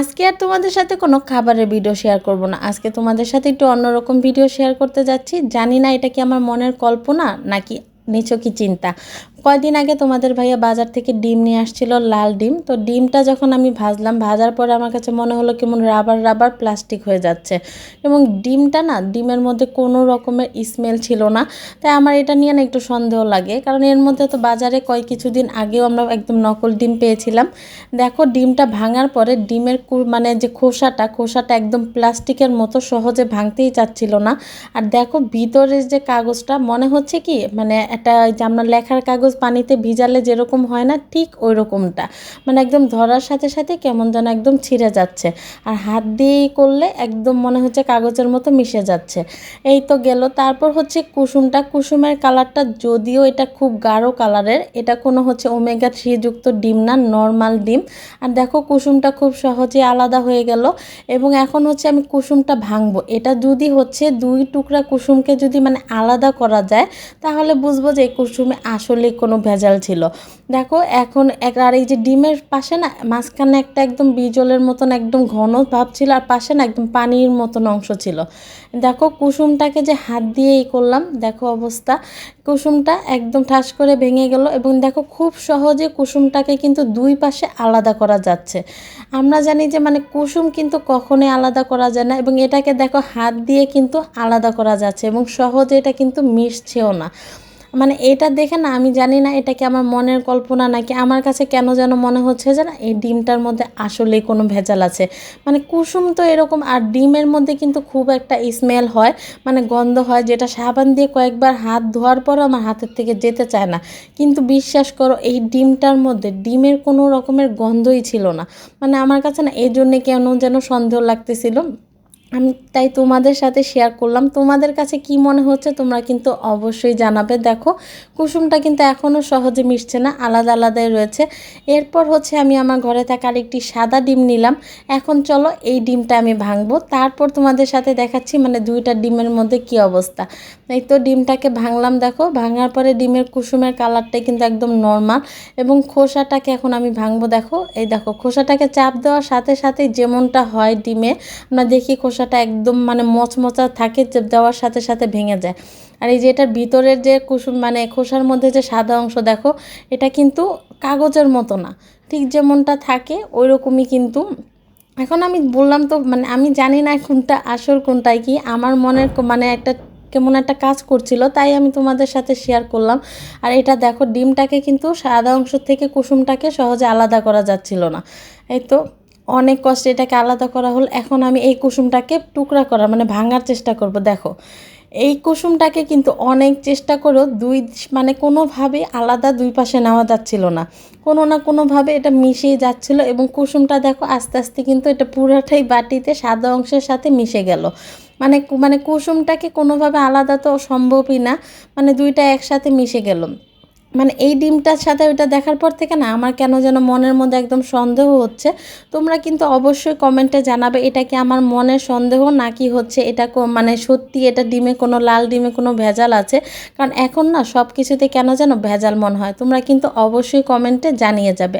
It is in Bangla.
আজকে আর তোমাদের সাথে কোনো খাবারের ভিডিও শেয়ার করব না। আজকে তোমাদের সাথে একটু অন্যরকম ভিডিও শেয়ার করতে যাচ্ছি। জানি না এটা কি আমার মনের কল্পনা নাকি নিছকই চিন্তা। কয়দিন আগে তোমাদের ভাইয়া বাজার থেকে ডিম নিয়ে আসছিল, লাল ডিম। তো ডিমটা যখন আমি ভাজলাম, ভাজার পরে আমার কাছে মনে হলো কেমন রাবার রাবার প্লাস্টিক হয়ে যাচ্ছে, এবং ডিমটা না, ডিমের মধ্যে কোনো রকমের স্মেল ছিল না। তাই আমার এটা নিয়ে না একটু সন্দেহ লাগে, কারণ এর মধ্যে তো বাজারে কিছুদিন আগেও আমরা একদম নকল ডিম পেয়েছিলাম। দেখো ডিমটা ভাঙার পরে ডিমের মানে যে খোসাটা একদম প্লাস্টিকের মতো, সহজে ভাঙতেই চাচ্ছিল না। আর দেখো ভিতরের যে কাগজটা, মনে হচ্ছে কি মানে একটা যে আমরা লেখার কাগজ পানিতে ভিজালে যেরকম হয় না, ঠিক ওই রকমটা। মানে একদম ধরার সাথে সাথে কেমন যেন একদম ছিঁড়ে যাচ্ছে, আর হাত দিয়েই করলে একদম মনে হচ্ছে কাগজের মতো মিশে যাচ্ছে। এই তো গেল। তারপর হচ্ছে কুসুমের কালারটা, যদিও এটা খুব গাঢ় কালারের, এটা কোনো হচ্ছে ওমেগা 3 যুক্ত ডিম না, নর্মাল ডিম। আর দেখো কুসুমটা খুব সহজে আলাদা হয়ে গেল। এবং এখন হচ্ছে আমি কুসুমটা ভাঙবো। এটা যদি হচ্ছে 2 টুকরা কুসুমকে যদি মানে আলাদা করা যায়, তাহলে বুঝবো যে এই কুসুমে আসলে কোনো ভেজাল ছিল। দেখো এখন আর এই যে ডিমের পাশে না, মাঝখানে একটা একদম বিজলের মতন একদম ঘন ভাব ছিল, আর পাশে না একদম পানির মতন অংশ ছিল। দেখো কুসুমটাকে যে হাত দিয়েই করলাম, দেখো অবস্থা, কুসুমটা একদম ঠাস করে ভেঙে গেল। এবং দেখো খুব সহজে কুসুমটাকে কিন্তু 2 পাশে আলাদা করা যাচ্ছে। আমরা জানি যে মানে কুসুম কিন্তু কখনোই আলাদা করা যায় না, এবং এটাকে দেখো হাত দিয়ে কিন্তু আলাদা করা যাচ্ছে, এবং সহজে এটা কিন্তু মিশছেও না। মানে এটা দেখে না, আমি জানি না এটা কি আমার মনের কল্পনা নাকি, আমার কাছে কেন যেন মনে হচ্ছে যে না, এই ডিমটার মধ্যে আসলেই কোনো ভেজাল আছে। মানে কুসুম তো এরকম, আর ডিমের মধ্যে কিন্তু খুব একটা স্মেল হয়, মানে গন্ধ হয়, যেটা সাবান দিয়ে কয়েকবার হাত ধোয়ার পরও আমার হাতের থেকে যেতে চায় না। কিন্তু বিশ্বাস করো, এই ডিমটার মধ্যে ডিমের কোনো রকমের গন্ধই ছিল না। মানে আমার কাছে না এই জন্যে কেন যেন সন্দেহ লাগতেছিল। আমি তাই তোমাদের সাথে শেয়ার করলাম। তোমাদের কাছে কি মনে হচ্ছে তোমরা কিন্তু অবশ্যই জানাবে। দেখো কুসুমটা কিন্তু এখনও সহজে মিশছে না, আলাদা আলাদাই রয়েছে। এরপর হচ্ছে আমি আমার ঘরে থাকা আরেকটি সাদা ডিম নিলাম। এখন চলো এই ডিমটা আমি ভাঙবো, তারপর তোমাদের সাথে দেখাচ্ছি মানে 2টা ডিমের মধ্যে কি অবস্থা। এই তো ডিমটাকে ভাঙলাম। দেখো ভাঙার পরে ডিমের কুসুমের কালারটা কিন্তু একদম নর্মাল, এবং খোসাটাকে এখন আমি ভাঙবো। দেখো এই দেখো খোসাটাকে চাপ দেওয়ার সাথে সাথে যেমনটা হয় ডিমে, আমরা দেখি খোসাটা একদম মানে মচমচা থাকে, দেওয়ার সাথে সাথে ভেঙে যায়। আর এই যে এটার ভিতরের যে কুসুম মানে খোসার মধ্যে যে সাদা অংশ, দেখো এটা কিন্তু কাগজের মতো না, ঠিক যেমনটা থাকে ওই রকমই কিন্তু। এখন আমি বললাম তো, মানে আমি জানি না কোনটা আসল কোনটাই কি, আমার মনের মানে একটা কেমন একটা কাজ করছিল, তাই আমি তোমাদের সাথে শেয়ার করলাম। আর এটা দেখো ডিমটাকে কিন্তু সাদা অংশ থেকে কুসুমটাকে সহজে আলাদা করা যাচ্ছিল না। এই তো অনেক কষ্টে এটাকে আলাদা করা হল। এখন আমি এই কুসুমটাকে টুকরা করা মানে ভাঙার চেষ্টা করব। দেখো এই কুসুমটাকে কিন্তু অনেক চেষ্টা করেও মানে কোনোভাবে আলাদা 2 পাশে নেওয়া যাচ্ছিল না, কোনো না কোনোভাবে এটা মিশেই যাচ্ছিল। এবং কুসুমটা দেখো আস্তে আস্তে কিন্তু এটা পুরাটাই বাটিতে সাদা অংশের সাথে মিশে গেল। মানে মানে কুসুমটাকে কোনোভাবে আলাদা তো সম্ভবই না, মানে 2টা একসাথে মিশে গেল। মানে এই ডিমটার সাথে ওইটা দেখার পর থেকে না আমার কেন যেন মনের মধ্যে একদম সন্দেহ হচ্ছে। তোমরা কিন্তু অবশ্যই কমেন্টে জানাবে এটা কি আমার মনের সন্দেহ নাকি হচ্ছে এটা মানে সত্যি এটা ডিমে কোনো, লাল ডিমে কোনো ভেজাল আছে। কারণ এখন না সব কিছুতে কেন যেন ভেজাল মনে হয়। তোমরা কিন্তু অবশ্যই কমেন্টে জানিয়ে যাবে।